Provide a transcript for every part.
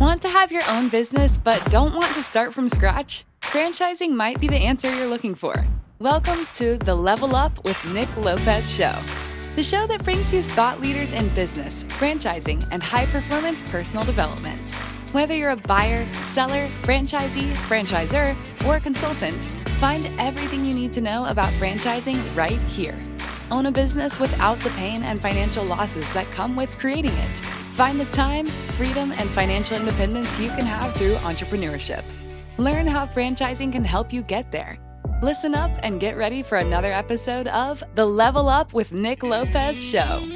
Want to have your own business but don't want to start from scratch? Franchising might be the answer you're looking for. Welcome to the Level Up with Nick Lopez show. The show that brings you thought leaders in business, franchising, and high-performance personal development. Whether you're a buyer, seller, franchisee, franchisor, or a consultant, find everything you need to know about franchising right here. Own a business without the pain and financial losses that come with creating it. Find the time, freedom, and financial independence you can have through entrepreneurship. Learn how franchising can help you get there. Listen up and get ready for another episode of the Level Up with Nick Lopez show.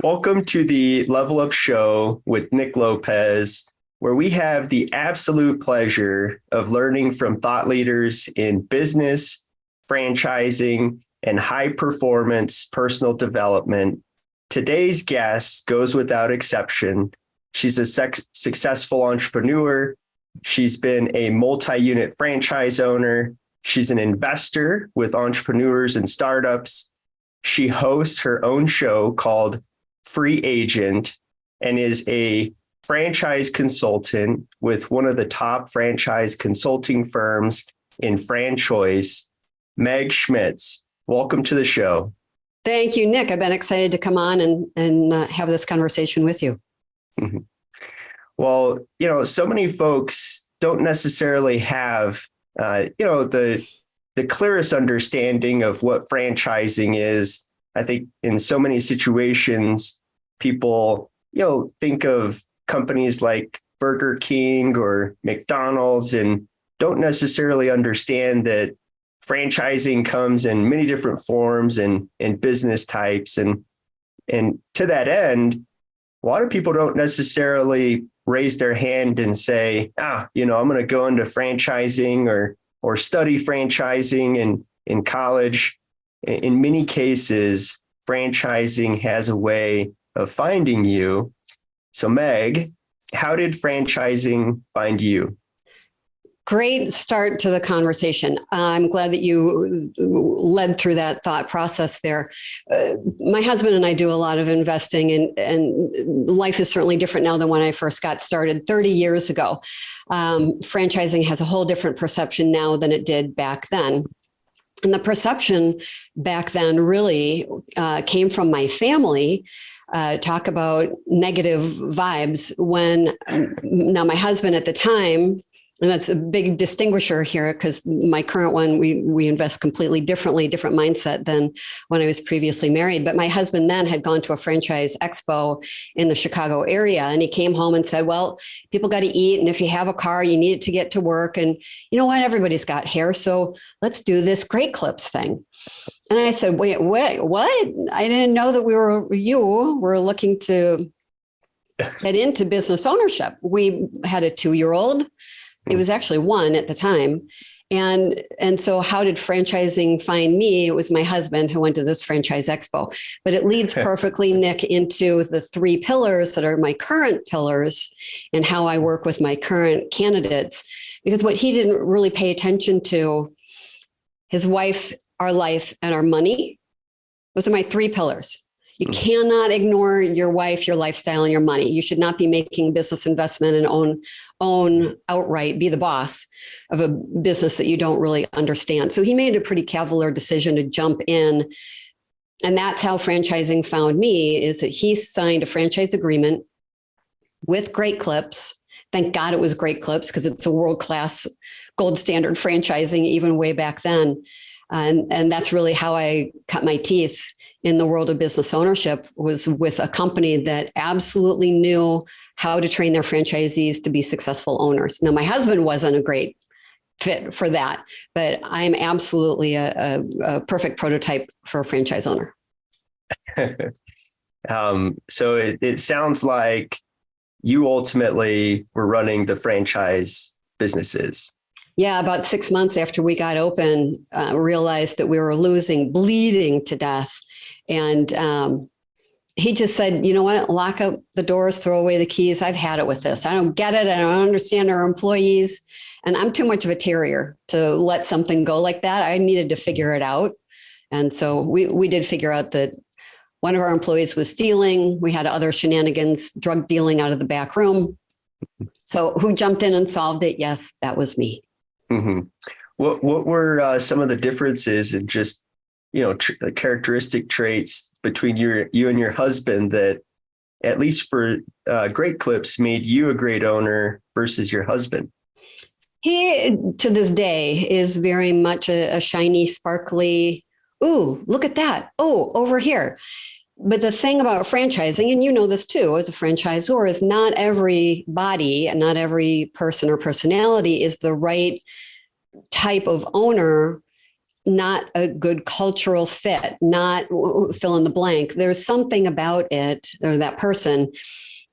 Welcome to the Level Up show with Nick Lopez, where we have the absolute pleasure of learning from thought leaders in business, franchising, and high performance personal development. Today's guest goes without exception. She's a successful entrepreneur. She's been a multi-unit franchise owner. She's an investor with entrepreneurs and startups. She hosts her own show called Free Agent and is a franchise consultant with one of the top franchise consulting firms in Fran Choice. Meg Schmitz, welcome to the show. Thank you, Nick. I've been excited to come on and have this conversation with you. Mm-hmm. Well, so many folks don't necessarily have, the clearest understanding of what franchising is. I think in so many situations, people, think of companies like Burger King or McDonald's and don't necessarily understand that franchising comes in many different forms and business types. And to that end, a lot of people don't necessarily raise their hand and say, I'm going to go into franchising or study franchising in college. In many cases, franchising has a way of finding you. So Meg, how did franchising find you? Great start to the conversation. I'm glad that you led through that thought process there. My husband and I do a lot of investing, and life is certainly different now than when I first got started 30 years ago. Franchising has a whole different perception now than it did back then. And the perception back then really came from my family. Talk about negative vibes now my husband at the time, and that's a big distinguisher here because my current one, we invest completely differently, different mindset than when I was previously married. But my husband then had gone to a franchise expo in the Chicago area, and he came home and said, well, people got to eat. And if you have a car, you need it to get to work. And you know what? Everybody's got hair. So let's do this Great Clips thing. And I said, wait, what? I didn't know that we're looking to get into business ownership. We had a 2-year-old. It was actually 1 at the time. And so how did franchising find me? It was my husband who went to this franchise expo. But it leads perfectly, Nick, into the 3 pillars that are my current pillars and how I work with my current candidates. Because what he didn't really pay attention to, his wife, our life, and our money, those are my 3 pillars. You cannot ignore your wife, your lifestyle, and your money. You should not be making business investment and own outright, be the boss of a business that you don't really understand. So he made a pretty cavalier decision to jump in. And that's how franchising found me, is that he signed a franchise agreement with Great Clips. Thank God it was Great Clips because it's a world-class gold standard franchising even way back then. And that's really how I cut my teeth in the world of business ownership, was with a company that absolutely knew how to train their franchisees to be successful owners. Now, my husband wasn't a great fit for that, but I'm absolutely a perfect prototype for a franchise owner. So it sounds like you ultimately were running the franchise businesses. Yeah, about 6 months after we got open, realized that we were bleeding to death. And he just said, you know what, lock up the doors, throw away the keys. I've had it with this. I don't get it. I don't understand our employees. And I'm too much of a terrier to let something go like that. I needed to figure it out. And so we did figure out that one of our employees was stealing. We had other shenanigans, drug dealing out of the back room. So who jumped in and solved it? Yes, that was me. Mm-hmm. What were some of the differences in just, characteristic traits between you and your husband that, at least for Great Clips, made you a great owner versus your husband? He, to this day, is very much a shiny, sparkly, ooh, look at that. Oh, over here. But the thing about franchising, and you know this too, as a franchisor, is not every body and not every person or personality is the right type of owner, not a good cultural fit, not fill in the blank. There's something about it or that person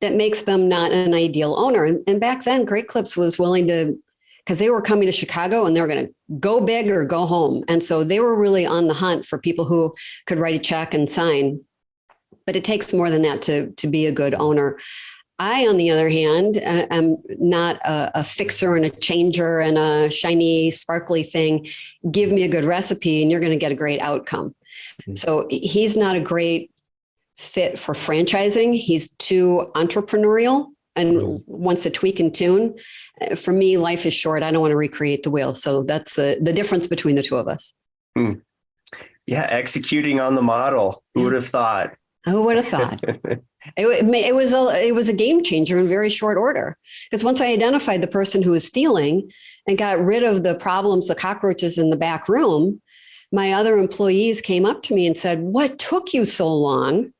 that makes them not an ideal owner. And back then, Great Clips was willing to, because they were coming to Chicago and they were going to go big or go home. And so they were really on the hunt for people who could write a check and sign. But it takes more than that to be a good owner. I, on the other hand, am not a fixer and a changer and a shiny, sparkly thing. Give me a good recipe and you're going to get a great outcome. Mm-hmm. So he's not a great fit for franchising. He's too entrepreneurial and wants to tweak and tune. For me, life is short. I don't want to recreate the wheel. So that's the difference between the two of us. Mm. Yeah, executing on the model. Who would have thought? Who would have thought? It was a game changer in very short order. Because once I identified the person who was stealing and got rid of the problems, the cockroaches in the back room, my other employees came up to me and said, "What took you so long?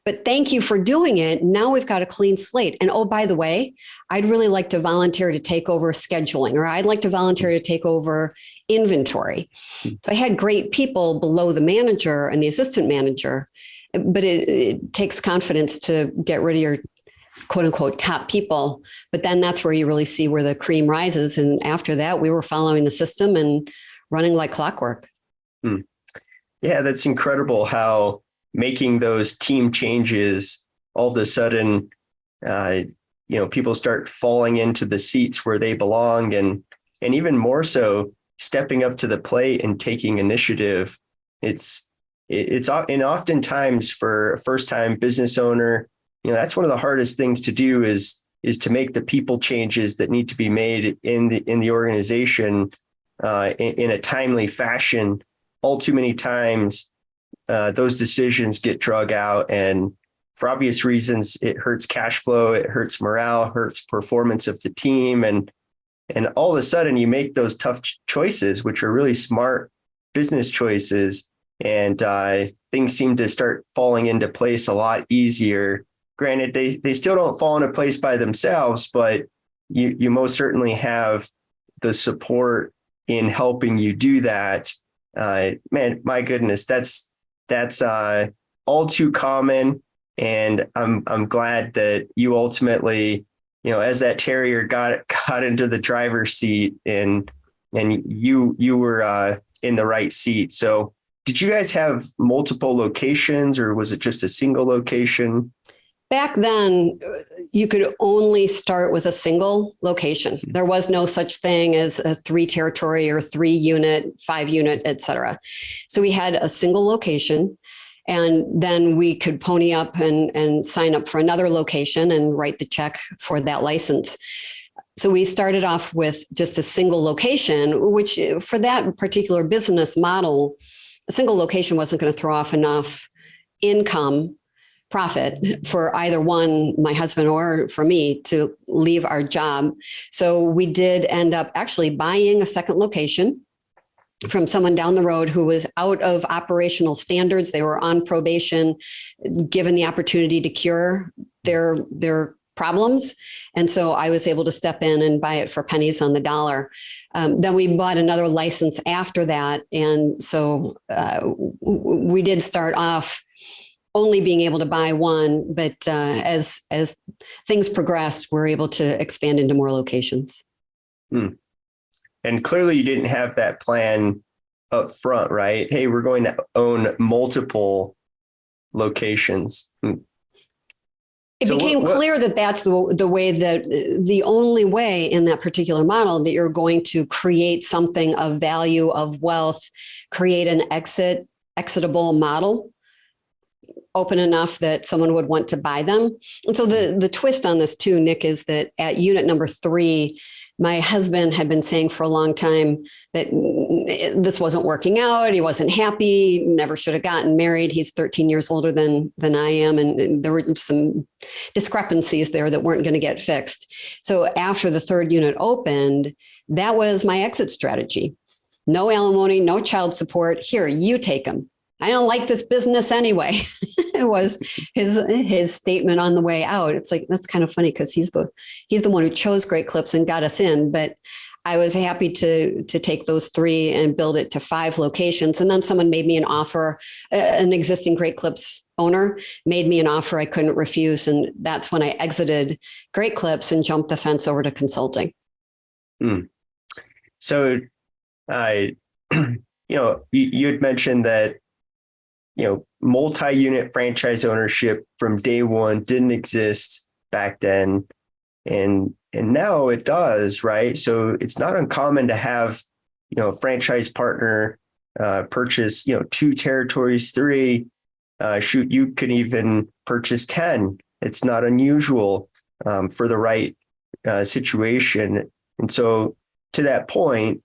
But thank you for doing it. Now we've got a clean slate. And oh, by the way, I'd really like to volunteer to take over scheduling, or I'd like to volunteer to take over inventory." So I had great people below the manager and the assistant manager. But it takes confidence to get rid of your quote unquote top people. But then that's where you really see where the cream rises. And after that, we were following the system and running like clockwork. Yeah, that's incredible how making those team changes, all of a sudden, people start falling into the seats where they belong, and even more so, stepping up to the plate and taking initiative. And oftentimes for a first-time business owner, that's one of the hardest things to do is to make the people changes that need to be made in the organization in a timely fashion. All too many times, those decisions get drug out, and for obvious reasons, it hurts cash flow, it hurts morale, hurts performance of the team, and all of a sudden you make those tough choices, which are really smart business choices. And things seem to start falling into place a lot easier. Granted, they still don't fall into place by themselves, but you most certainly have the support in helping you do that. Man, my goodness, that's all too common. And I'm glad that you ultimately, as that terrier got into the driver's seat and you were in the right seat. So did you guys have multiple locations, or was it just a single location? Back then, you could only start with a single location. There was no such thing as a 3-territory or 3-unit, 5-unit, et cetera. So we had a single location, and then we could pony up and sign up for another location and write the check for that license. So we started off with just a single location, which for that particular business model, a single location wasn't going to throw off enough profit for either one, my husband or for me, to leave our job. So we did end up actually buying a second location from someone down the road who was out of operational standards. They were on probation, given the opportunity to cure their problems. And so I was able to step in and buy it for pennies on the dollar. Then we bought another license after that. And so we did start off only being able to buy one, but as things progressed, we're able to expand into more locations. And clearly you didn't have that plan up front, right? Hey, we're going to own multiple locations. It became clear that that's the way, that the only way in that particular model that you're going to create something of value, of wealth, create an exit exitable model, open enough that someone would want to buy them. And so the twist on this too, Nick, is that at unit number 3, my husband had been saying for a long time that this wasn't working out. He wasn't happy, never should have gotten married. He's 13 years older than I am. And there were some discrepancies there that weren't going to get fixed. So after the 3rd unit opened, that was my exit strategy. No alimony, no child support. Here, you take them. I don't like this business anyway. It was his statement on the way out. It's like, that's kind of funny because he's the one who chose Great Clips and got us in. But I was happy to take those 3 and build it to 5 locations. And then someone made me an offer. An existing Great Clips owner made me an offer I couldn't refuse. And that's when I exited Great Clips and jumped the fence over to consulting. So, you had mentioned that, multi-unit franchise ownership from day one didn't exist back then. And now it does, right? So it's not uncommon to have, a franchise partner purchase, 2 territories, 3, you could even purchase 10. It's not unusual for the right situation. And so to that point,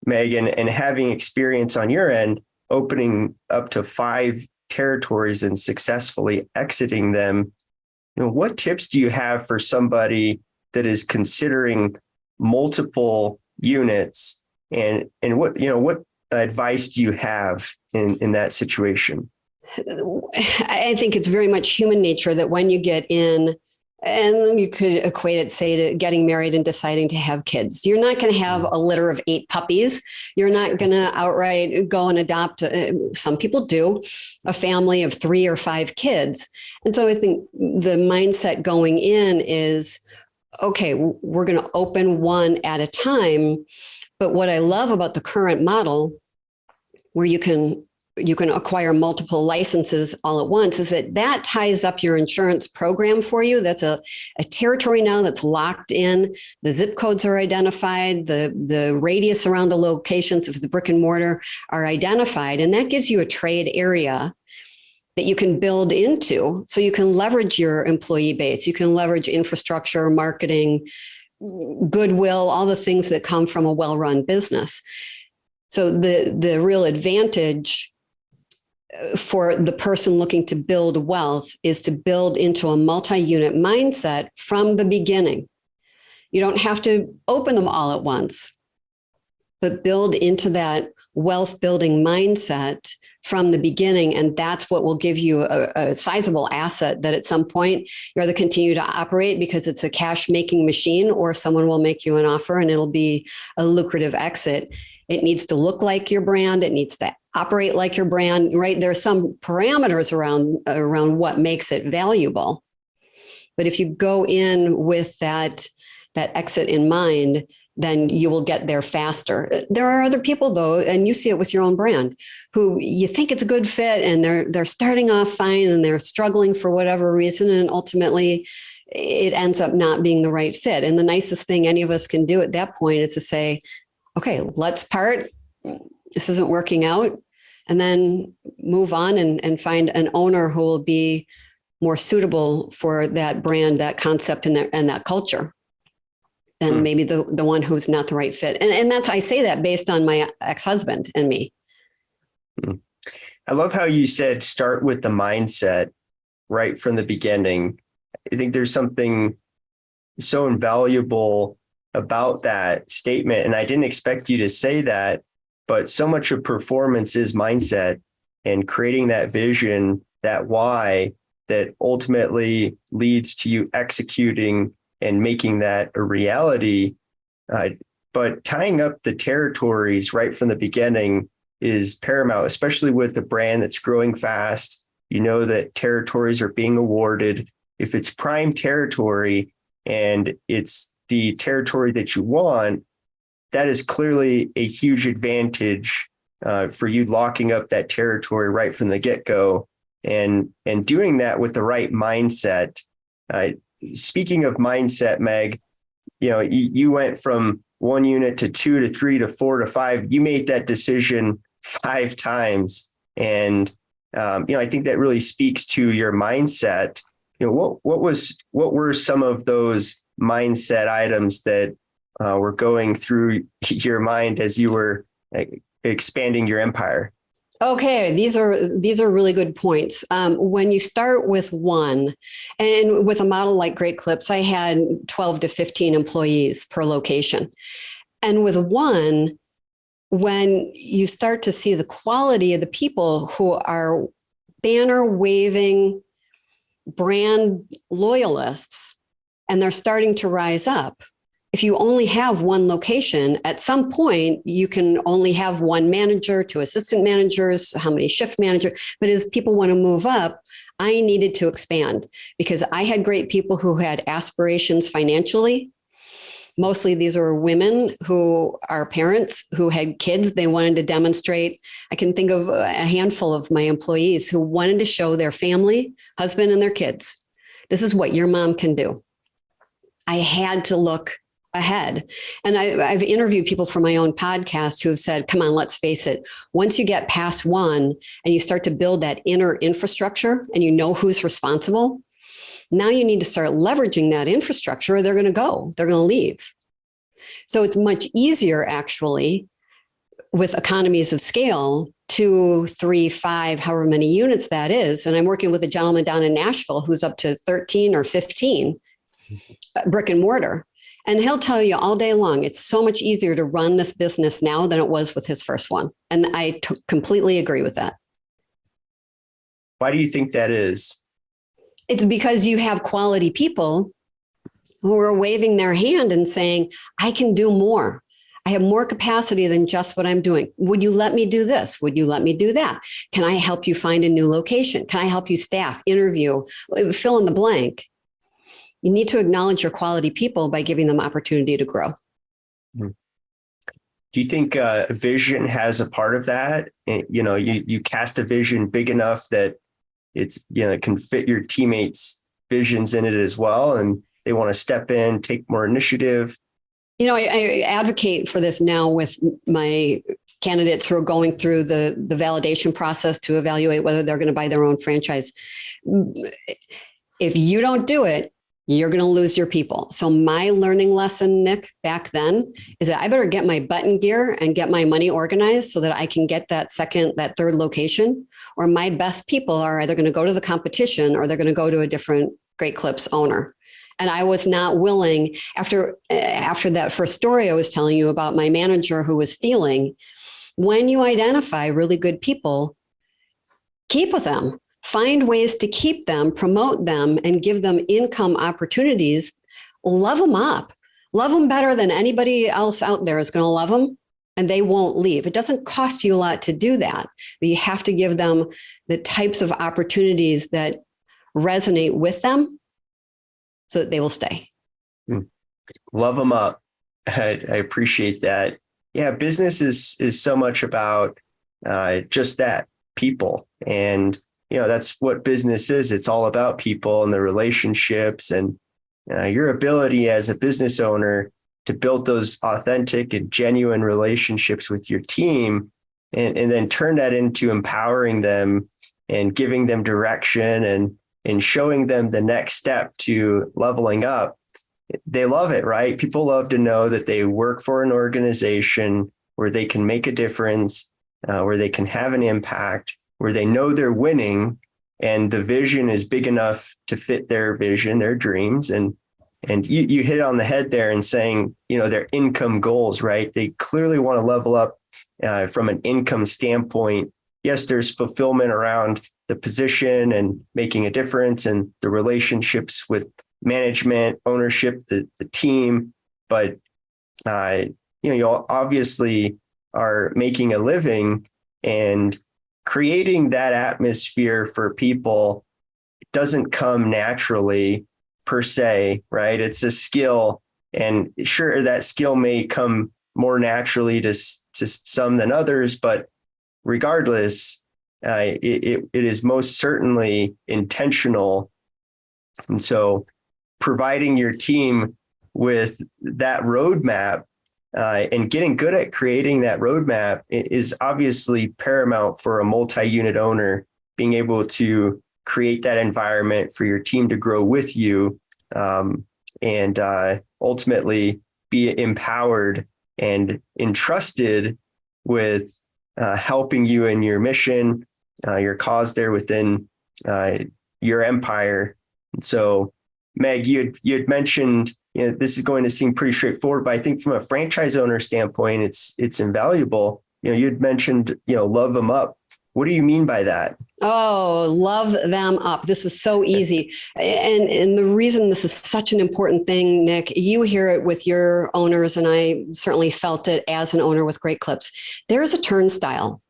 Megan, and having experience on your end, opening up to 5 territories and successfully exiting them, what tips do you have for somebody that is considering multiple units, and what advice do you have in that situation? I think it's very much human nature that when you get in, and you could equate it, say, to getting married and deciding to have kids. You're not going to have a litter of 8 puppies. You're not going to outright go and adopt, some people do, a family of 3 or 5 kids. And so I think the mindset going in is, okay, we're going to open one at a time. But what I love about the current model, where you can acquire multiple licenses all at once, is that ties up your insurance program for you. That's a territory now that's locked in. The zip codes are identified. The radius around the locations of the brick and mortar are identified. And that gives you a trade area that you can build into. So you can leverage your employee base. You can leverage infrastructure, marketing, goodwill, all the things that come from a well-run business. So the real advantage for the person looking to build wealth is to build into a multi-unit mindset from the beginning. You don't have to open them all at once, but build into that wealth building mindset from the beginning. And that's what will give you a sizable asset that at some point you either continue to operate because it's a cash making machine, or someone will make you an offer and it'll be a lucrative exit. It needs to look like your brand. It needs to operate like your brand, right? There are some parameters around what makes it valuable. But if you go in with that exit in mind, then you will get there faster. There are other people, though, and you see it with your own brand, who you think it's a good fit and they're starting off fine and they're struggling for whatever reason, and ultimately it ends up not being the right fit. And the nicest thing any of us can do at that point is to say, okay, let's part. This isn't working out. And then move on and find an owner who will be more suitable for that brand, that concept, and that culture. And maybe the one who's not the right fit. And that's, I say that based on my ex-husband and me. I love how you said start with the mindset right from the beginning. I think there's something so invaluable about that statement. And I didn't expect you to say that, but so much of performance is mindset and creating that vision, that why, that ultimately leads to you executing and making that a reality. But tying up the territories right from the beginning is paramount, especially with a brand that's growing fast. You know that territories are being awarded. If it's prime territory and it's the territory that you want, that is clearly a huge advantage for you locking up that territory right from the get-go and doing that with the right mindset. Speaking of mindset, Meg, you went from 1 unit to 2 to 3 to 4 to 5. You made that decision 5 times. And, I think that really speaks to your mindset. What were some of those mindset items that were going through your mind as you were expanding your empire? Okay, these are really good points. When you start with one, and with a model like Great Clips, I had 12 to 15 employees per location. And with one, when you start to see the quality of the people who are banner waving brand loyalists, and they're starting to rise up. If you only have one location, at some point, you can only have one manager, two assistant managers, how many shift managers. But as people want to move up, I needed to expand because I had great people who had aspirations financially. Mostly these are women who are parents who had kids they wanted to demonstrate. I can think of a handful of my employees who wanted to show their family, husband and their kids, this is what your mom can do. I had to look ahead. And I've interviewed people for my own podcast who have said, come on, let's face it. Once you get past one and you start to build that inner infrastructure and you know who's responsible, now you need to start leveraging that infrastructure or they're going to go, they're going to leave. So it's much easier actually with economies of scale, 2, 3, 5, however many units that is. And I'm working with a gentleman down in Nashville who's up to 13 or 15 brick and mortar. And he'll tell you all day long, it's so much easier to run this business now than it was with his first one. And I completely agree with that. Why do you think that is? It's because you have quality people who are waving their hand and saying, I can do more. I have more capacity than just what I'm doing. Would you let me do this? Would you let me do that? Can I help you find a new location? Can I help you staff, interview, fill in the blank? You need to acknowledge your quality people by giving them opportunity to grow. Do you think vision has a part of that? You cast a vision big enough that it's, it can fit your teammates' visions in it as well, and they want to step in, take more initiative. I advocate for this now with my candidates who are going through the validation process to evaluate whether they're going to buy their own franchise. If you don't do it, you're going to lose your people. So my learning lesson, Nick, back then is that I better get my butt in gear and get my money organized so that I can get that third location, or my best people are either going to go to the competition or they're going to go to a different Great Clips owner. And I was not willing, after that first story I was telling you about my manager who was stealing, when you identify really good people, keep with them. Find ways to keep them, promote them, and give them income opportunities. Love them up. Love them better than anybody else out there is going to love them, and they won't leave. It doesn't cost you a lot to do that, but you have to give them the types of opportunities that resonate with them so that they will stay. Love them up. I appreciate that. Yeah, business is so much about just that, people. And that's what business is. It's all about people and the relationships and your ability as a business owner to build those authentic and genuine relationships with your team and then turn that into empowering them and giving them direction and showing them the next step to leveling up. They love it, right? People love to know that they work for an organization where they can make a difference, where they can have an impact, where they know they're winning and the vision is big enough to fit their vision, their dreams. And you hit on the head there in saying, their income goals, right? They clearly want to level up from an income standpoint. Yes, there's fulfillment around the position and making a difference and the relationships with management, ownership, the team. But, you obviously are making a living, and creating that atmosphere for people doesn't come naturally per se, right? It's a skill, and sure, that skill may come more naturally to some than others, but regardless, it is most certainly intentional. And so providing your team with that roadmap And getting good at creating that roadmap is obviously paramount for a multi-unit owner, being able to create that environment for your team to grow with you, and ultimately be empowered and entrusted with helping you in your mission, your cause there within your empire. And so, Meg, you had mentioned, this is going to seem pretty straightforward, but I think from a franchise owner standpoint, it's invaluable. You had mentioned, love them up. What do you mean by that? Oh, love them up. This is so easy. And the reason this is such an important thing, Nick, you hear it with your owners, and I certainly felt it as an owner with Great Clips. There's a turnstile.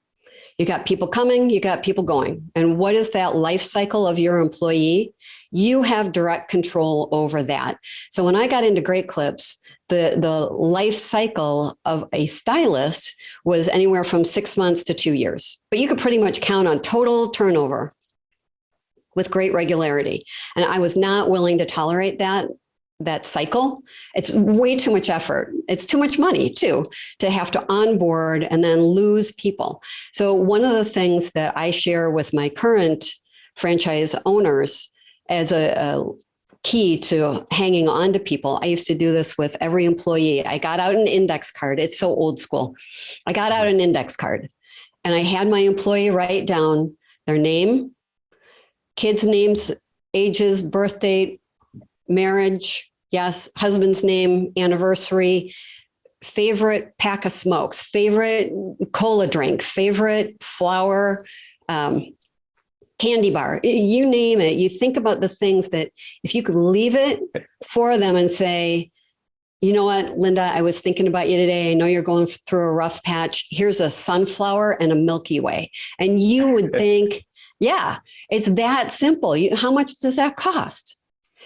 You got people coming, you got people going. And what is that life cycle of your employee? You have direct control over that. So when I got into Great Clips, the life cycle of a stylist was anywhere from 6 months to 2 years. But you could pretty much count on total turnover with great regularity. And I was not willing to tolerate that cycle. It's way too much effort. It's too much money too, to have to onboard and then lose people. So one of the things that I share with my current franchise owners as a key to hanging on to people, I used to do this with every employee. I got out an index card. It's so old school. I got out an index card and I had my employee write down their name, kids' names, ages, birth date, marriage, yes, husband's name, anniversary, favorite pack of smokes, favorite cola drink, favorite flower, candy bar, you name it. You think about the things that if you could leave it for them and say, you know what, Linda, I was thinking about you today. I know you're going through a rough patch. Here's a sunflower and a Milky Way. And you would think, yeah, it's that simple. How much does that cost?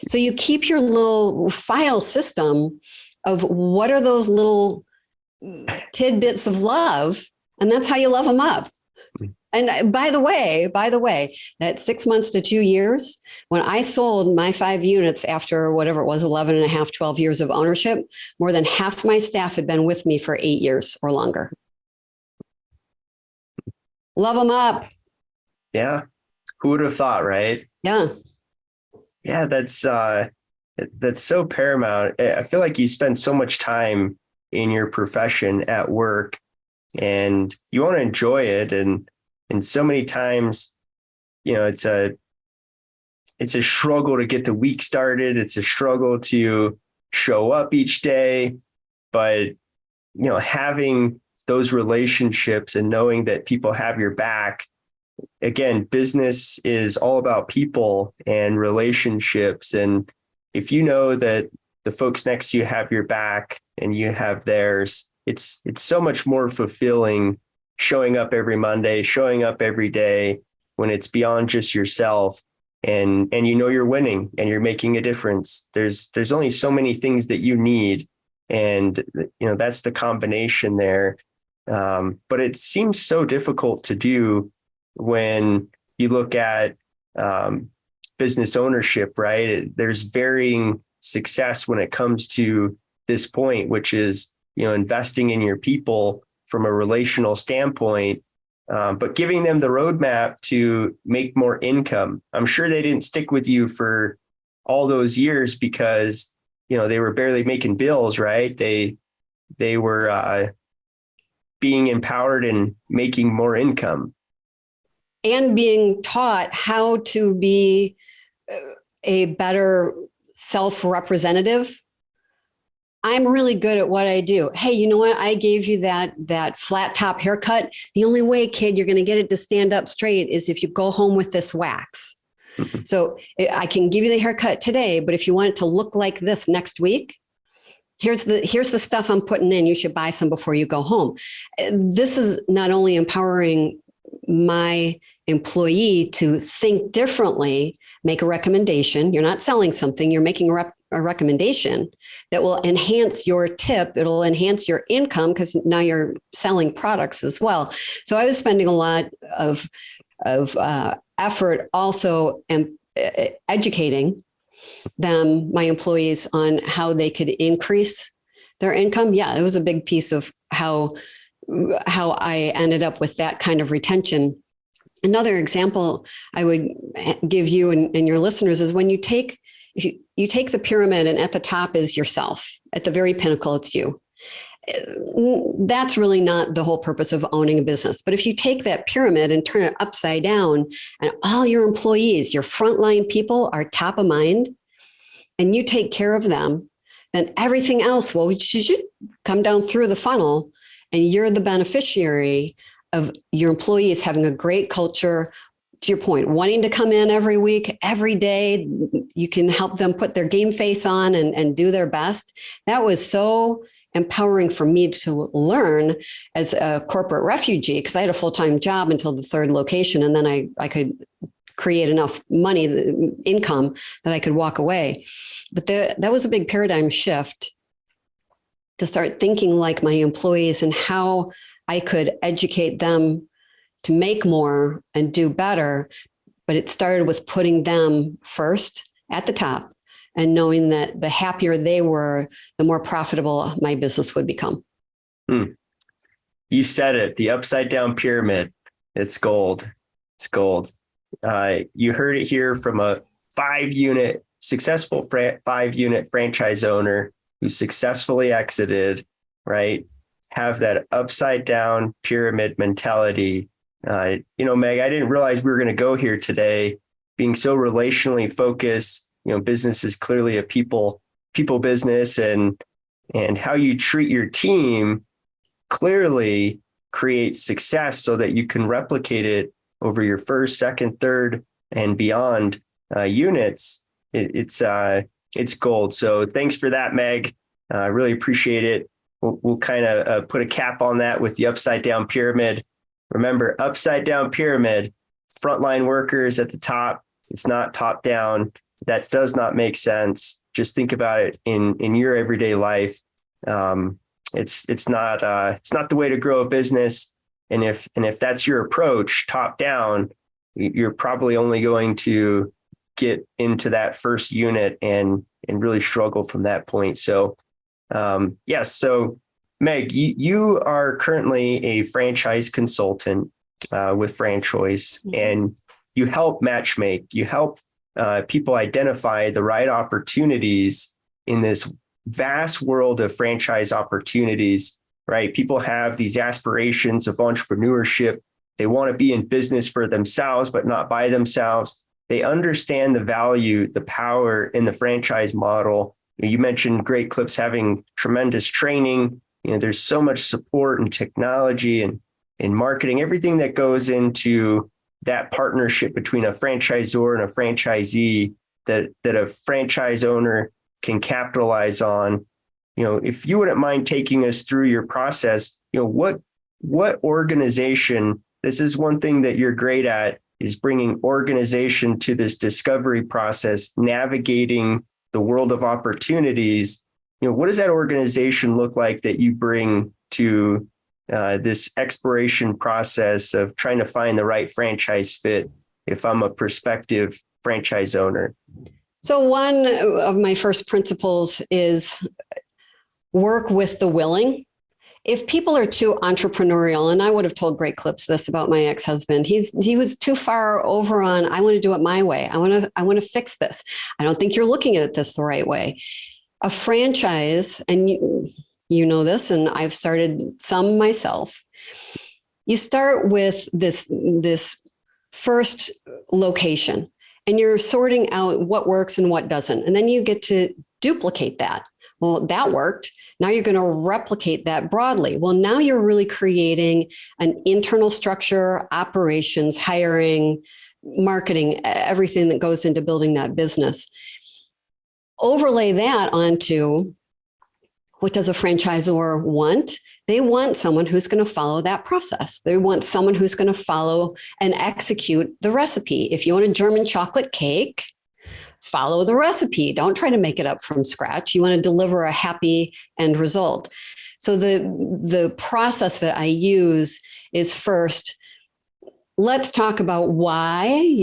So you keep your little file system of what are those little tidbits of love, and that's how you love them up. And by the way, that 6 months to 2 years, when I sold my 5 units after whatever it was, 11 and a half, 12 years of ownership, more than half my staff had been with me for 8 years or longer. Love them up. Yeah. Who would have thought, right? Yeah. Yeah, that's so paramount. I feel like you spend so much time in your profession at work and you want to enjoy it. And so many times, it's a struggle to get the week started. It's a struggle to show up each day, but, having those relationships and knowing that people have your back. Again, business is all about people and relationships. And if you know that the folks next to you have your back and you have theirs, it's so much more fulfilling showing up every Monday, showing up every day when it's beyond just yourself and you're winning and you're making a difference. There's only so many things that you need. And, that's the combination there. But it seems so difficult to do when you look at business ownership, right? There's varying success when it comes to this point, which is, investing in your people from a relational standpoint, but giving them the roadmap to make more income. I'm sure they didn't stick with you for all those years because, they were barely making bills, right? They were being empowered and making more income. And being taught how to be a better self-representative. I'm really good at what I do. Hey, you know what? I gave you that flat top haircut. The only way, kid, you're going to get it to stand up straight is if you go home with this wax. So I can give you the haircut today, but if you want it to look like this next week, here's the stuff I'm putting in. You should buy some before you go home. This is not only empowering my employee to think differently, make a recommendation. You're not selling something, you're making a recommendation that will enhance your tip. It'll enhance your income because now you're selling products as well. So I was spending a lot of effort also educating them, my employees, on how they could increase their income. Yeah, it was a big piece of how I ended up with that kind of retention. Another example I would give you and your listeners is when if you take the pyramid and at the top is yourself, at the very pinnacle, it's you. That's really not the whole purpose of owning a business. But if you take that pyramid and turn it upside down and all your employees, your frontline people are top of mind and you take care of them, then everything else will come down through the funnel and you're the beneficiary of your employees having a great culture. To your point, wanting to come in every week, every day, you can help them put their game face on and do their best. That was so empowering for me to learn as a corporate refugee, because I had a full-time job until the third location. And then I could create enough money, income, that I could walk away. But that was a big paradigm shift to start thinking like my employees and how I could educate them to make more and do better. But it started with putting them first at the top and knowing that the happier they were, the more profitable my business would become. You said it, the upside down pyramid. It's gold. It's gold. You heard it here from a successful 5-unit franchise owner who successfully exited, right? Have that upside down pyramid mentality. Meg, I didn't realize we were going to go here today, being so relationally focused. Business is clearly a people business, and how you treat your team clearly creates success so that you can replicate it over your first, second, third, and beyond units. It's gold. So thanks for that, Meg. I really appreciate it. We'll kind of put a cap on that with the upside down pyramid. Remember, upside down pyramid, frontline workers at the top. It's not top down. That does not make sense. Just think about it in your everyday life. It's not the way to grow a business. And if that's your approach, top down, you're probably only going to get into that first unit and really struggle from that point. So, yes. So Meg, you are currently a franchise consultant with Fran Choice, and you help matchmake. You help people identify the right opportunities in this vast world of franchise opportunities, right? People have these aspirations of entrepreneurship. They want to be in business for themselves, but not by themselves. They understand the value, the power in the franchise model. You mentioned Great Clips having tremendous training. There's so much support and technology and marketing, everything that goes into that partnership between a franchisor and a franchisee that a franchise owner can capitalize on. If you wouldn't mind taking us through your process, what organization, this is one thing that you're great at, is bringing organization to this discovery process, navigating the world of opportunities. What does that organization look like that you bring to this exploration process of trying to find the right franchise fit if I'm a prospective franchise owner? So one of my first principles is work with the willing. If people are too entrepreneurial, and I would have told Great Clips this about my ex-husband, he was too far over on, I want to do it my way. I want to fix this. I don't think you're looking at this the right way. A franchise, and you know this, and I've started some myself. You start with this first location, and you're sorting out what works and what doesn't. And then you get to duplicate that. Well, that worked. Now you're going to replicate that broadly. Well, now you're really creating an internal structure, operations, hiring, marketing, everything that goes into building that business. Overlay that onto what does a franchisor want? They want someone who's going to follow that process. They want someone who's going to follow and execute the recipe. If you want a German chocolate cake, follow the recipe. Don't try to make it up from scratch. You want to deliver a happy end result. So the process that I use is first, let's talk about why,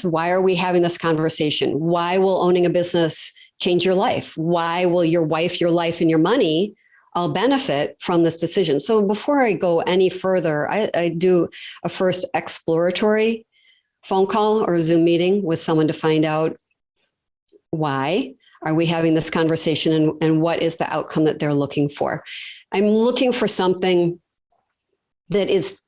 why are we having this conversation? Why will owning a business change your life? Why will your wife, your life, and your money I'll benefit from this decision. So before I go any further, I do a first exploratory phone call or Zoom meeting with someone to find out why are we having this conversation and what is the outcome that they're looking for. I'm looking for something that is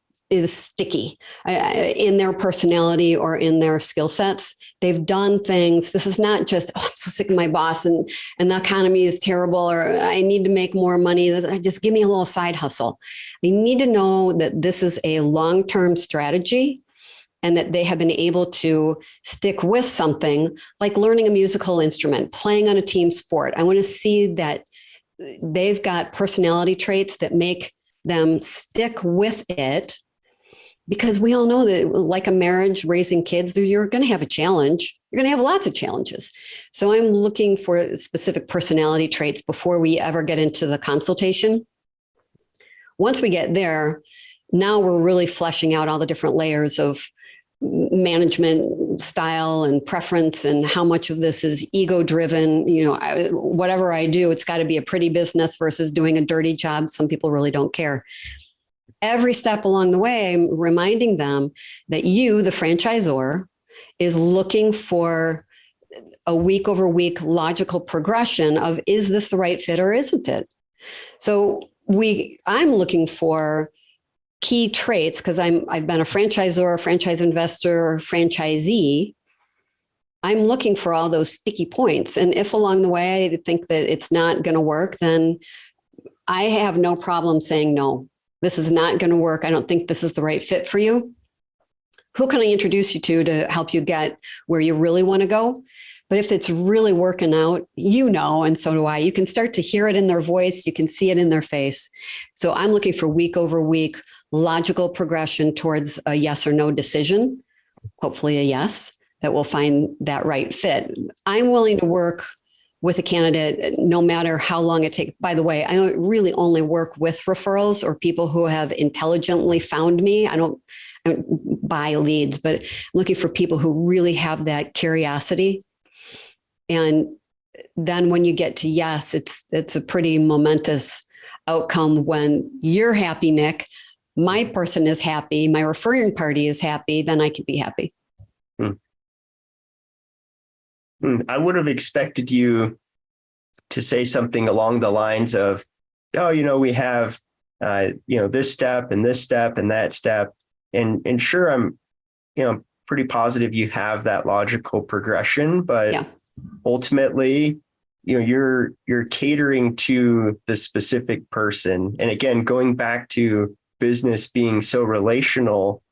sticky in their personality or in their skill sets. They've done things. This is not just, oh, I'm so sick of my boss and the economy is terrible, or I need to make more money. Just give me a little side hustle. They need to know that this is a long-term strategy and that they have been able to stick with something like learning a musical instrument, playing on a team sport. I want to see that they've got personality traits that make them stick with it, because we all know that, like a marriage, raising kids, you're going to have a challenge. You're going to have lots of challenges. So I'm looking for specific personality traits before we ever get into the consultation. Once we get there, now we're really fleshing out all the different layers of management style and preference, and how much of this is ego driven. Whatever I do, it's got to be a pretty business versus doing a dirty job. Some people really don't care. Every step along the way, I'm reminding them that you, the franchisor, is looking for a week over week logical progression of, is this the right fit or isn't it? So I'm looking for key traits, because I've been a franchisor, a franchise investor, franchisee. I'm looking for all those sticky points. And if along the way I think that it's not going to work, then I have no problem saying, no, this is not going to work. I don't think this is the right fit for you. Who can I introduce you to help you get where you really want to go? But if it's really working out, and so do I, you can start to hear it in their voice. You can see it in their face. So I'm looking for week over week logical progression towards a yes or no decision, hopefully a yes, that will find that right fit. I'm willing to work with a candidate no matter how long it takes. By the way, I really only work with referrals or people who have intelligently found me. I don't buy leads, but I'm looking for people who really have that curiosity. And then when you get to yes, it's a pretty momentous outcome when you're happy, Nick, my person is happy, my referring party is happy, then I can be happy. I would have expected you to say something along the lines of, we have, this step and that step. And sure, I'm, pretty positive you have that logical progression, but ultimately, you're catering to the specific person. And again, going back to business being so relational,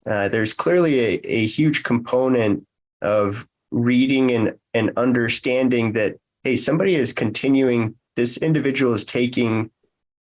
there's clearly a huge component of reading and understanding that, hey, somebody is continuing, this individual is taking,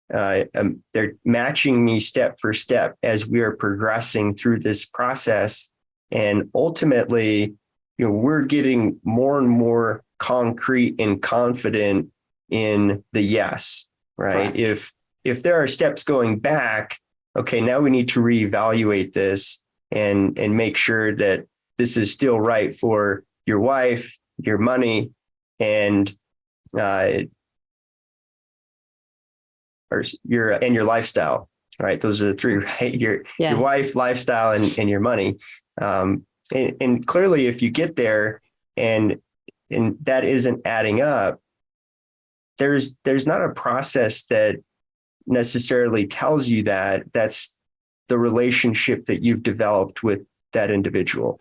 they're matching me step for step as we are progressing through this process. And ultimately, we're getting more and more concrete and confident in the yes, right? Correct. If there are steps going back, okay, now we need to reevaluate this and make sure that this is still right for your wife, your money, and your lifestyle, right? Those are the three, right? Your wife, lifestyle, and your money. And clearly, if you get there and that isn't adding up, there's not a process that necessarily tells you that that's the relationship that you've developed with that individual.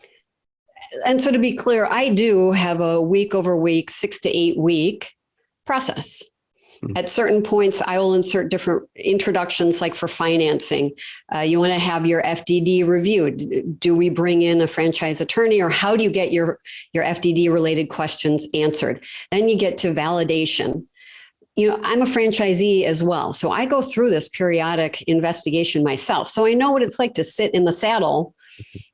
And so to be clear, I do have a week over week, 6 to 8 week process. At certain points, I will insert different introductions, like for financing. You want to have your FDD reviewed. Do we bring in a franchise attorney, or how do you get your FDD related questions answered? Then you get to validation. I'm a franchisee as well. So I go through this periodic investigation myself. So I know what it's like to sit in the saddle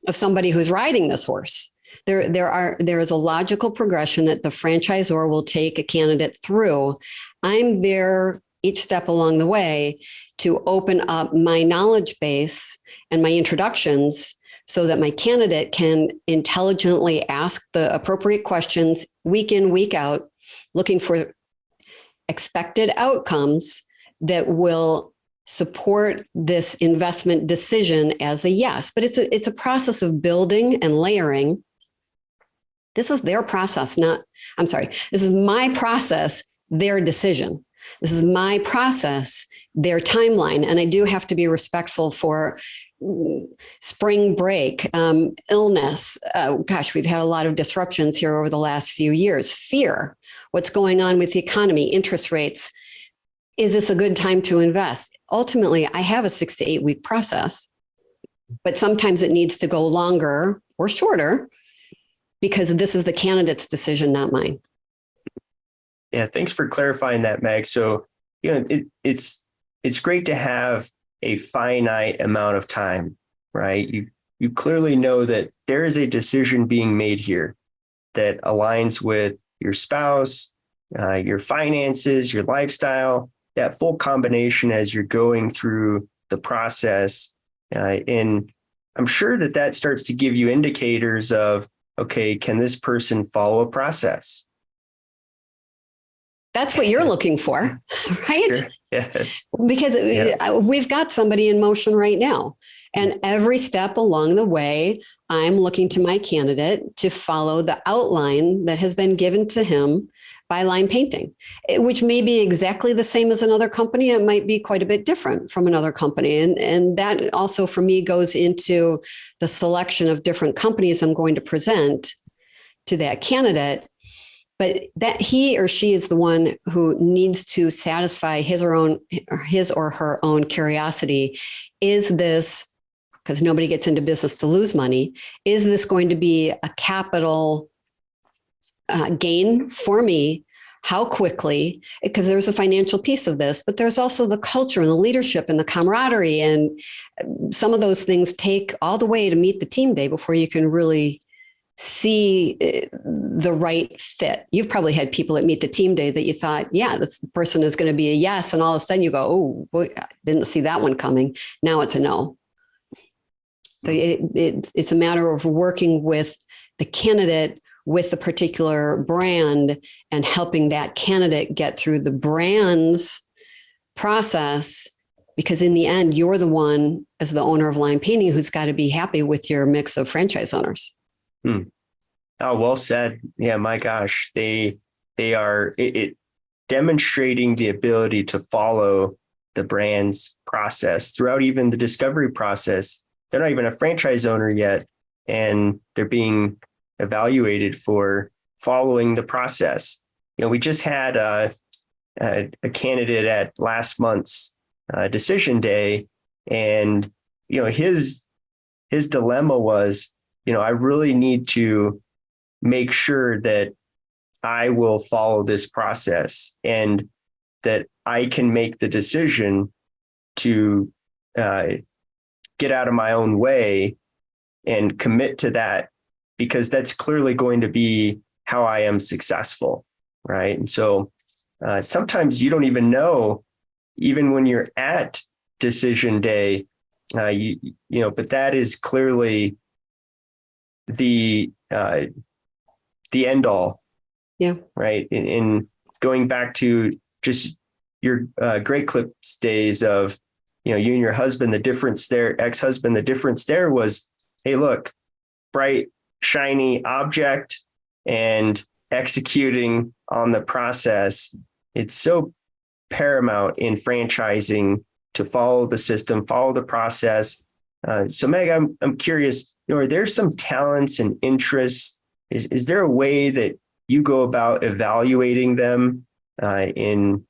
of somebody who's riding this horse. There is a logical progression that the franchisor will take a candidate through. I'm there each step along the way to open up my knowledge base and my introductions so that my candidate can intelligently ask the appropriate questions week in, week out, looking for expected outcomes that will support this investment decision as a yes. But it's a process of building and layering. This is their process, this is my process, their decision. This is my process, their timeline. And I do have to be respectful for spring break, illness. We've had a lot of disruptions here over the last few years. Fear, what's going on with the economy, interest rates. Is this a good time to invest? Ultimately, I have a 6 to 8 week process, but sometimes it needs to go longer or shorter because this is the candidate's decision, not mine. Yeah, thanks for clarifying that, Meg. So, it's great to have a finite amount of time, right? You clearly know that there is a decision being made here that aligns with your spouse, your finances, your lifestyle, that full combination as you're going through the process. And I'm sure that starts to give you indicators of, okay, can this person follow a process? That's what you're looking for, right? Sure. Yes. Because we've got somebody in motion right now. And every step along the way, I'm looking to my candidate to follow the outline that has been given to him by Line Painting, which may be exactly the same as another company. It might be quite a bit different from another company. And that also for me goes into the selection of different companies I'm going to present to that candidate. But that he or she is the one who needs to satisfy his or her own curiosity. Is this, because nobody gets into business to lose money, is this going to be a capital gain for me? How quickly? Because there's a financial piece of this, but there's also the culture and the leadership and the camaraderie. And some of those things take all the way to meet the team day before you can really see the right fit. You've probably had people at Meet the Team Day that you thought, yeah, this person is going to be a yes. And all of a sudden you go, oh, boy, I didn't see that one coming. Now it's a no. So it's a matter of working with the candidate with the particular brand and helping that candidate get through the brand's process. Because in the end, you're the one as the owner of Line Painting who's got to be happy with your mix of franchise owners. Oh, well said. Yeah, my gosh, they are demonstrating the ability to follow the brand's process throughout even the discovery process. They're not even a franchise owner yet, and they're being evaluated for following the process. We just had a candidate at last month's decision day, and his dilemma was, I really need to make sure that I will follow this process and that I can make the decision to get out of my own way and commit to that, because that's clearly going to be how I am successful, right? And so sometimes you don't even know, even when you're at decision day, but that is clearly the end all. Yeah. Right. And going back to just your Great Clips days of, you and your husband, the difference there, ex-husband, the difference there was, hey, look, bright, shiny object and executing on the process. It's so paramount in franchising to follow the system, follow the process. So Meg, I'm curious, are there some talents and interests? Is there a way that you go about evaluating them in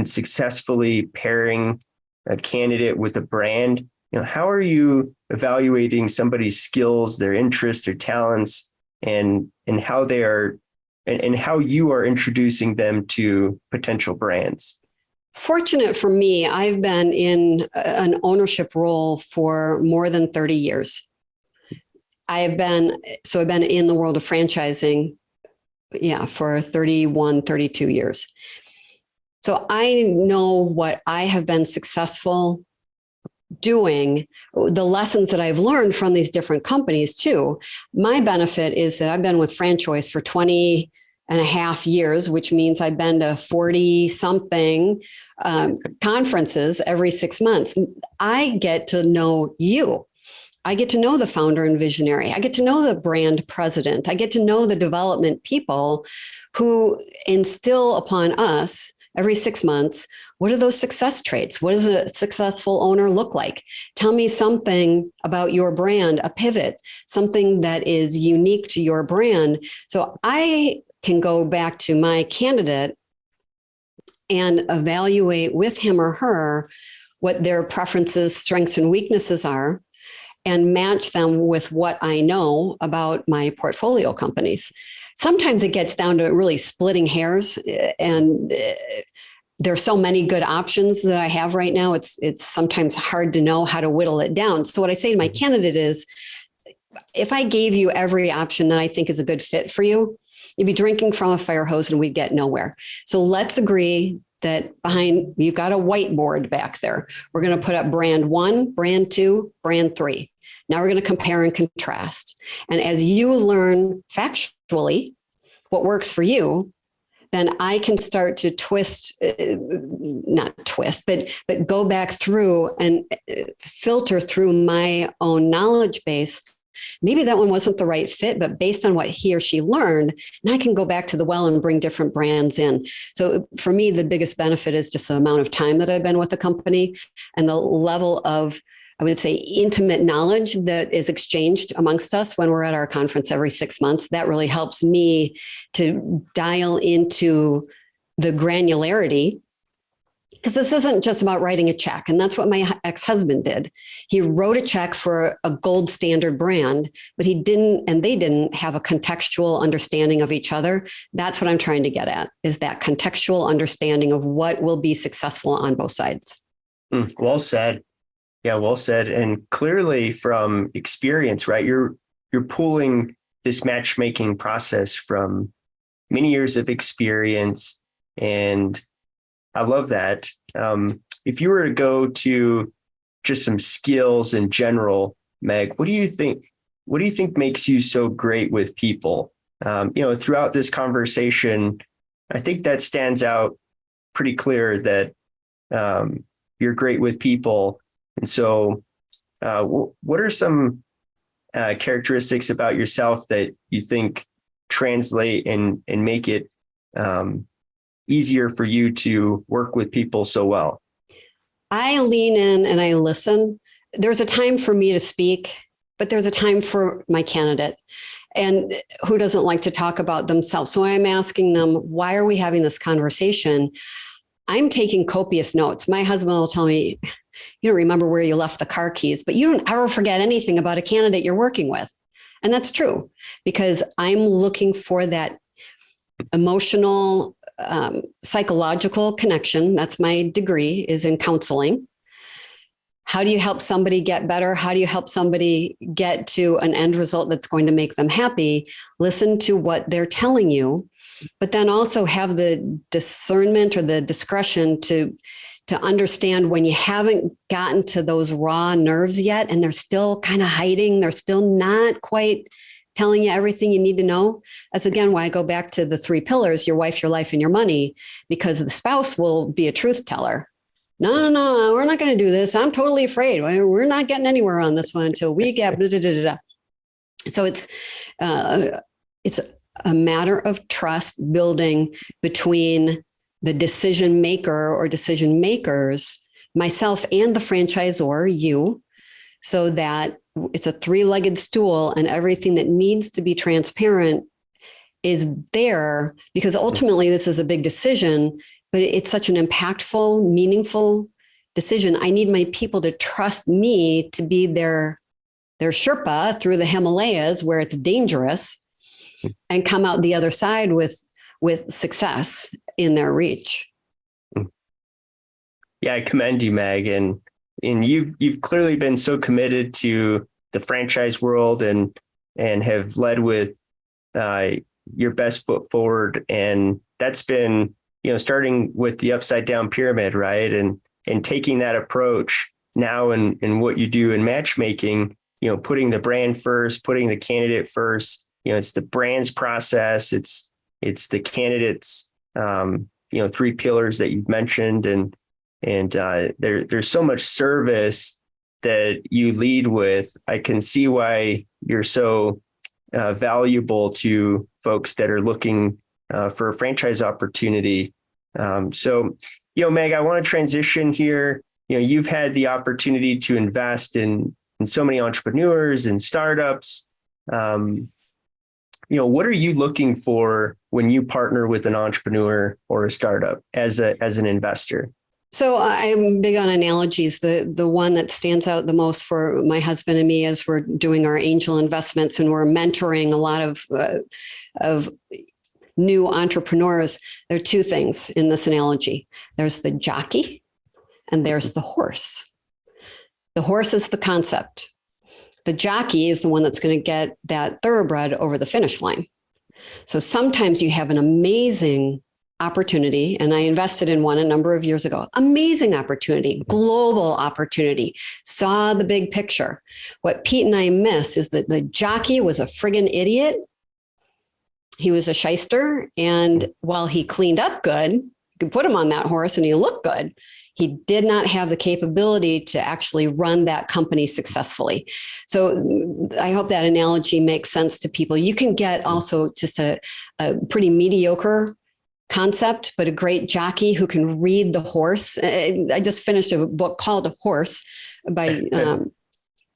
successfully pairing a candidate with a brand? How are you evaluating somebody's skills, their interests, their talents, and how they are, and how you are introducing them to potential brands? Fortunate for me, I've been in an ownership role for more than 30 years. I've been in the world of franchising, for 31, 32 years. So I know what I have been successful doing, the lessons that I've learned from these different companies too. My benefit is that I've been with Fran Choice for and a half years, which means I've been to 40 something conferences every 6 months. I get to know you. I get to know the founder and visionary. I get to know the brand president. I get to know the development people who instill upon us every 6 months. What are those success traits? What does a successful owner look like? Tell me something about your brand, a pivot, something that is unique to your brand. So I can go back to my candidate and evaluate with him or her what their preferences, strengths, and weaknesses are, and match them with what I know about my portfolio companies. Sometimes it gets down to really splitting hairs, and there's so many good options that I have right now. It's sometimes hard to know how to whittle it down. So what I say to my candidate is, if I gave you every option that I think is a good fit for you, you'd be drinking from a fire hose and we'd get nowhere. So let's agree that behind, you've got a whiteboard back there. We're going to put up brand 1, brand 2, brand 3. Now we're going to compare and contrast. And as you learn factually what works for you, then I can start to not twist, but go back through and filter through my own knowledge base. Maybe that one wasn't the right fit, but based on what he or she learned, now I can go back to the well and bring different brands in. So for me, the biggest benefit is just the amount of time that I've been with the company and the level of, I would say, intimate knowledge that is exchanged amongst us when we're at our conference every 6 months. That really helps me to dial into the granularity, because this isn't just about writing a check. And that's what my ex-husband did. He wrote a check for a gold standard brand, but he didn't, and they didn't have a contextual understanding of each other. That's what I'm trying to get at, is that contextual understanding of what will be successful on both sides. Well said. Yeah, well said. And clearly from experience, right? You're pulling this matchmaking process from many years of experience. And I love that. If you were to go to just some skills in general, Meg, what do you think makes you so great with people? Throughout this conversation, I think that stands out pretty clear that you're great with people. And so what are some characteristics about yourself that you think translate and make it easier for you to work with people so well? I lean in and I listen. There's a time for me to speak, but there's a time for my candidate. And who doesn't like to talk about themselves? So I'm asking them, why are we having this conversation? I'm taking copious notes. My husband will tell me, you don't remember where you left the car keys, but you don't ever forget anything about a candidate you're working with. And that's true, because I'm looking for that emotional, psychological connection. That's my degree, is in counseling. How do you help somebody get better? How do you help somebody get to an end result that's going to make them happy? Listen to what they're telling you, but then also have the discernment or the discretion to understand when you haven't gotten to those raw nerves yet, and they're still kind of hiding, they're still not quite telling you everything you need to know. That's again why I go back to the 3 pillars: your wife, your life, and your money, because the spouse will be a truth teller. No, we're not going to do this. I'm totally afraid. We're not getting anywhere on this one until we get blah, blah, blah, blah. So it's a matter of trust building between the decision maker or decision makers, myself and the franchisor, you, so that it's a 3-legged stool and everything that needs to be transparent is there, because ultimately this is a big decision, but it's such an impactful, meaningful decision. I need my people to trust me to be their Sherpa through the Himalayas where it's dangerous, and come out the other side with success in their reach. Yeah, I commend you, Meg. And you've clearly been so committed to the franchise world and have led with your best foot forward. And that's been, starting with the upside down pyramid, right? And taking that approach now in what you do in matchmaking, putting the brand first, putting the candidate first. It's the brand's process. It's it's the candidates, three pillars that you've mentioned, and there's so much service that you lead with. I can see why you're so valuable to folks that are looking for a franchise opportunity. So, Meg, I want to transition here. You've had the opportunity to invest in so many entrepreneurs and startups. What are you looking for when you partner with an entrepreneur or a startup as an investor? So I'm big on analogies. The one that stands out the most for my husband and me as we're doing our angel investments and we're mentoring a lot of new entrepreneurs, there are two things in this analogy. There's the jockey and there's the horse. The horse is the concept. The jockey is the one that's going to get that thoroughbred over the finish line. So sometimes you have an amazing opportunity, and I invested in one a number of years ago. Amazing opportunity, global opportunity, saw the big picture. What Pete and I miss is that the jockey was a friggin' idiot. He was a shyster, and while he cleaned up good, you could put him on that horse and he looked good. He did not have the capability to actually run that company successfully. So I hope that analogy makes sense to people. You can get also just a pretty mediocre concept, but a great jockey who can read the horse. I just finished a book called Horse by,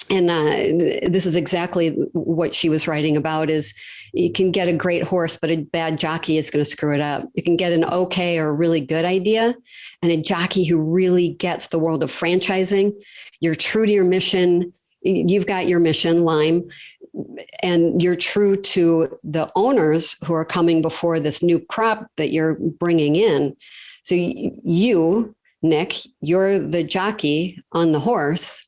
this is exactly what she was writing about is you can get a great horse, but a bad jockey is going to screw it up. You can get an okay or really good idea and a jockey who really gets the world of franchising. You're true to your mission. You've got your mission, Lime, and you're true to the owners who are coming before this new crop that you're bringing in. So you, Nick, you're the jockey on the horse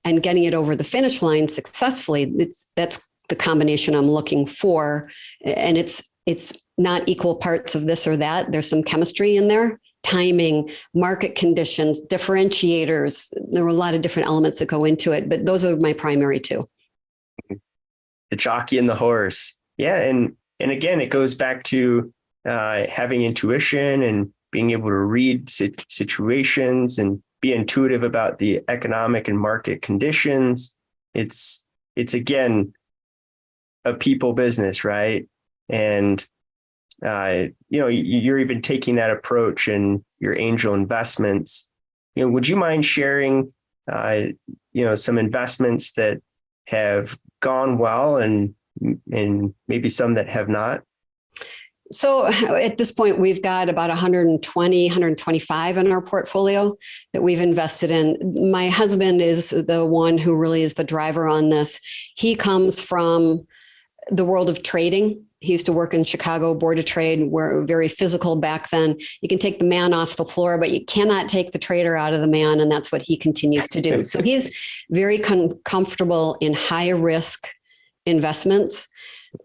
and getting it over the finish line successfully. That's the combination I'm looking for. And it's not equal parts of this or that. There's some chemistry in there, timing, market conditions, differentiators. There are a lot of different elements that go into it, but those are my primary two. The jockey and the horse. Yeah. And again, it goes back to having intuition and being able to read situations and be intuitive about the economic and market conditions. It's again, a people business, right? And, you're even taking that approach in your angel investments. Would you mind sharing, some investments that have gone well and maybe some that have not? So at this point, we've got about 120, 125 in our portfolio that we've invested in. My husband is the one who really is the driver on this. He comes from the world of trading. He used to work in Chicago Board of Trade, where very physical back then. You can take the man off the floor, but you cannot take the trader out of the man. And that's what he continues to do. So he's very comfortable in high risk investments.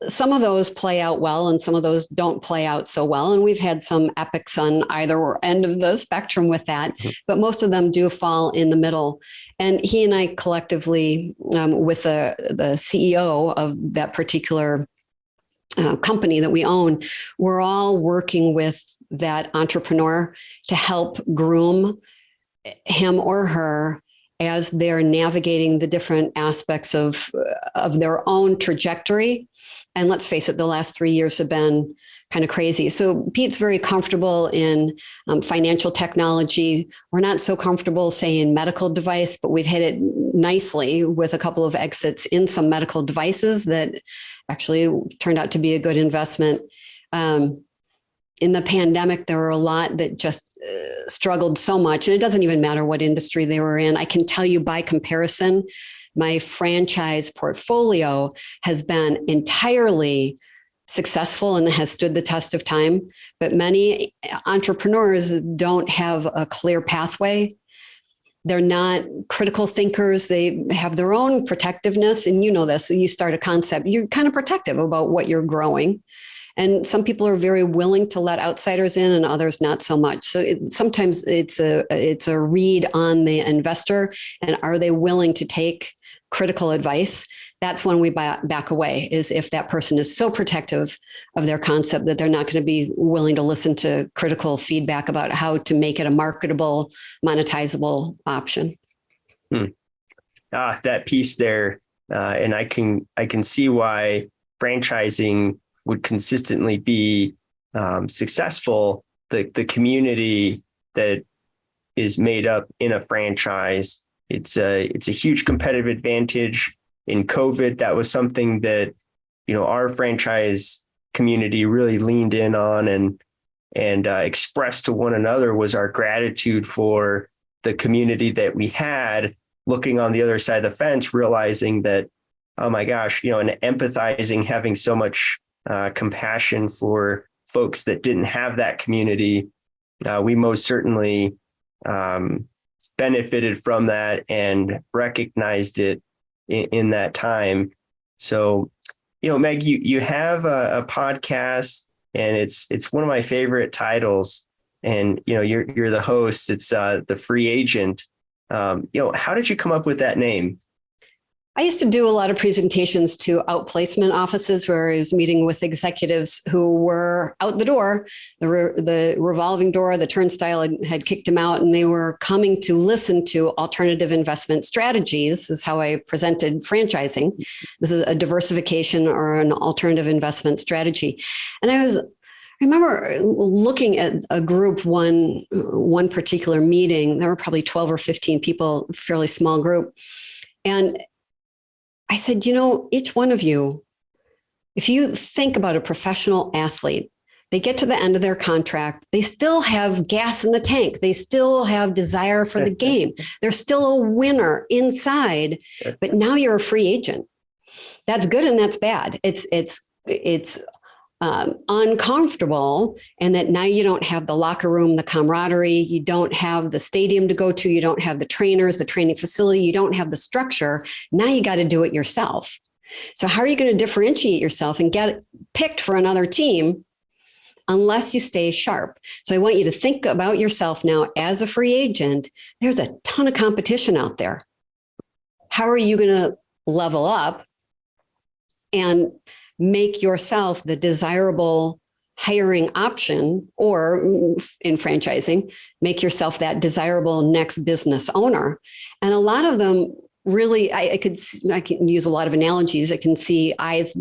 Some of those play out well and some of those don't play out so well. And we've had some epics on either end of the spectrum with that, but most of them do fall in the middle. And he and I collectively, with the CEO of that particular company that we own, we're all working with that entrepreneur to help groom him or her as they're navigating the different aspects of their own trajectory. And let's face it, the last 3 years have been kind of crazy. So Pete's very comfortable in financial technology. We're not so comfortable, say, in medical device, but we've hit it nicely with a couple of exits in some medical devices that actually turned out to be a good investment. In the pandemic, there were a lot that just struggled so much, and it doesn't even matter what industry they were in. I can tell you by comparison, my franchise portfolio has been entirely successful and has stood the test of time. But many entrepreneurs don't have a clear pathway. They're not critical thinkers. They have their own protectiveness. And you know this, you start a concept, you're kind of protective about what you're growing. And some people are very willing to let outsiders in and others not so much. So sometimes it's a read on the investor, and are they willing to take critical advice? that's when we back away, is if that person is so protective of their concept that they're not going to be willing to listen to critical feedback about how to make it a marketable, monetizable option. That piece there. And I can see why franchising would consistently be successful. The community that is made up in a franchise, it's a huge competitive advantage. In COVID, that was something that, our franchise community really leaned in on and expressed to one another, was our gratitude for the community that we had, looking on the other side of the fence, realizing that, oh my gosh, and empathizing, having so much compassion for folks that didn't have that community. We most certainly benefited from that and recognized it in that time. So, Meg, you have a podcast, and it's one of my favorite titles, and you're the host. It's The Free Agent. How did you come up with that name? I used to do a lot of presentations to outplacement offices where I was meeting with executives who were out the door. The revolving door, the turnstile had kicked them out, and they were coming to listen to alternative investment strategies. This is how I presented franchising. This is a diversification or an alternative investment strategy. And I remember looking at a group, one particular meeting. There were probably 12 or 15 people, fairly small group. And I said, each one of you, if you think about a professional athlete, they get to the end of their contract, they still have gas in the tank. They still have desire for the game. They're still a winner inside, but now you're a free agent. That's good and that's bad. It's uncomfortable, and that now you don't have the locker room, the camaraderie, you don't have the stadium to go to, you don't have the trainers, the training facility, you don't have the structure. Now you got to do it yourself. So how are you going to differentiate yourself and get picked for another team unless you stay sharp? So I want you to think about yourself now as a free agent. There's a ton of competition out there. How are you going to level up and make yourself the desirable hiring option, or in franchising, make yourself that desirable next business owner? And a lot of them really, I can use a lot of analogies. I can see eyes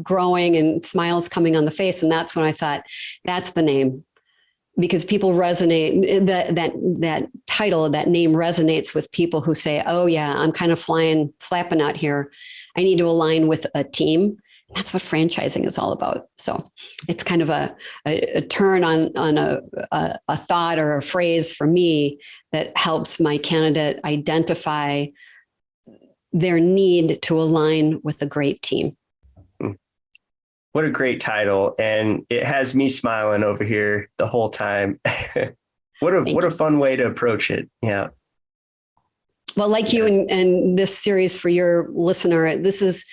growing and smiles coming on the face. And that's when I thought, that's the name, because people resonate, that title, that name resonates with people who say, oh yeah, I'm kind of flapping out here. I need to align with a team. That's what franchising is all about. So it's kind of a turn on a thought or a phrase for me that helps my candidate identify their need to align with a great team. What a great title. And it has me smiling over here the whole time. What a fun way to approach it. Yeah. Well, like you and this series for your listener, this is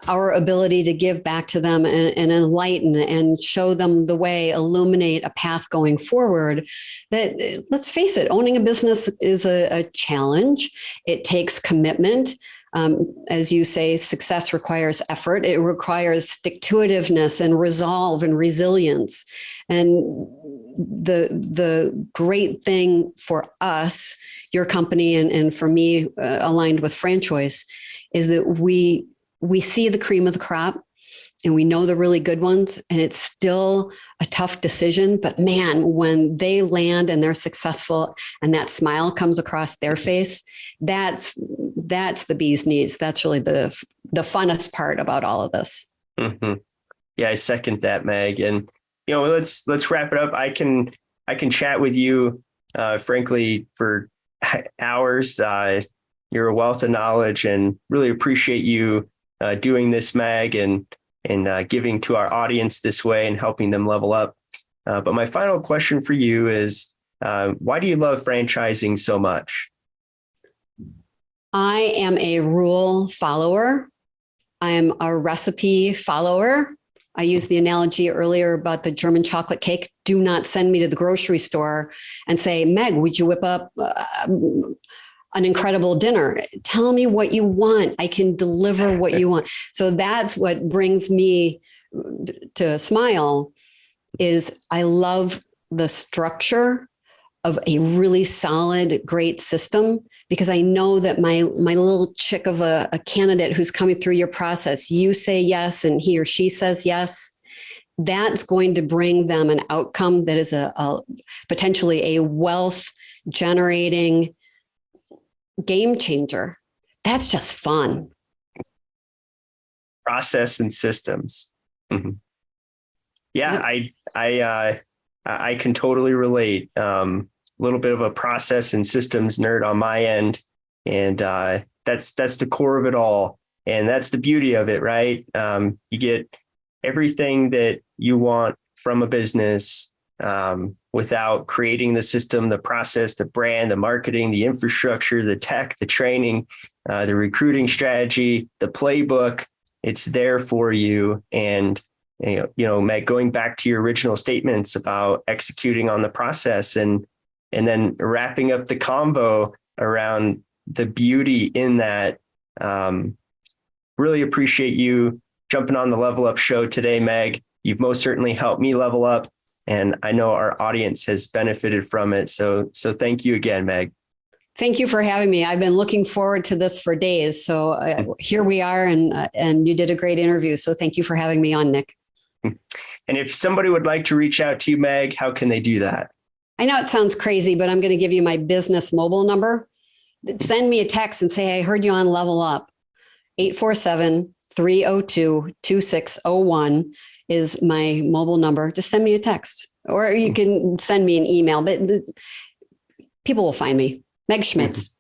our ability to give back to them and enlighten and show them the way, illuminate a path going forward. That, let's face it, owning a business is a challenge. It takes commitment. As you say, success requires effort. It requires stick-to-itiveness and resolve and resilience. And the great thing for us, your company, and for me, aligned with Fran Choice, is that we see the cream of the crop and we know the really good ones, and it's still a tough decision. But man, when they land and they're successful and that smile comes across their face, that's the bee's knees. That's really the funnest part about all of this. Mm-hmm. Yeah, I second that, Meg. And let's wrap it up. I can chat with you, frankly, for hours. You're a wealth of knowledge, and really appreciate you doing this, Meg, and giving to our audience this way and helping them level up. But my final question for you is, why do you love franchising so much? I am a rule follower. I am a recipe follower. I used the analogy earlier about the German chocolate cake. Do not send me to the grocery store and say, Meg, would you whip up an incredible dinner. Tell me what you want. I can deliver what you want. So that's what brings me to smile is I love the structure of a really solid, great system, because I know that my little chick of a candidate who's coming through your process, you say yes, and he or she says yes, that's going to bring them an outcome that is a potentially a wealth generating game changer. That's just fun. Process and systems. Mm-hmm. Yeah, yep. I can totally relate. A little bit of a process and systems nerd on my end, and that's the core of it all, and that's the beauty of it, right? You get everything that you want from a business without creating the system, the process, the brand, the marketing, the infrastructure, the tech, the training, the recruiting strategy, the playbook. It's there for you. And Meg, going back to your original statements about executing on the process and then wrapping up the combo around the beauty in that. Really appreciate you jumping on the Level Up show today, Meg. You've most certainly helped me level up, and I know our audience has benefited from it. So thank you again, Meg. Thank you for having me. I've been looking forward to this for days. So here we are, and you did a great interview. So thank you for having me on, Nick. And if somebody would like to reach out to you, Meg, how can they do that? I know it sounds crazy, but I'm going to give you my business mobile number. Send me a text and say, I heard you on Level Up. 847-302-2601 is my mobile number. Just send me a text, or you can send me an email, but people will find me. Meg Schmitz.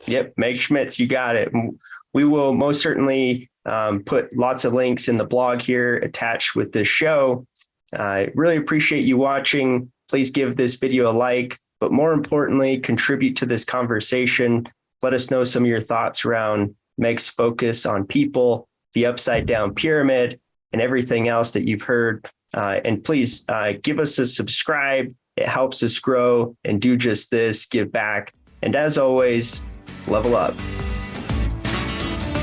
Yep. Meg Schmitz. You got it. We will most certainly put lots of links in the blog here attached with this show. I really appreciate you watching. Please give this video a like, but more importantly, contribute to this conversation. Let us know some of your thoughts around Meg's focus on people, the upside down pyramid, and everything else that you've heard. And please give us a subscribe. It helps us grow, and do just this, give back. And as always, level up.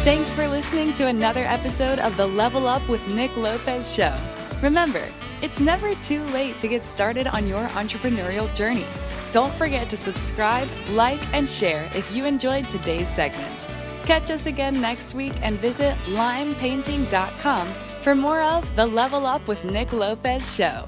Thanks for listening to another episode of the Level Up with Nick Lopez show. Remember, it's never too late to get started on your entrepreneurial journey. Don't forget to subscribe, like, and share if you enjoyed today's segment. Catch us again next week and visit limepainting.com for more of the Level Up with Nick Lopez show.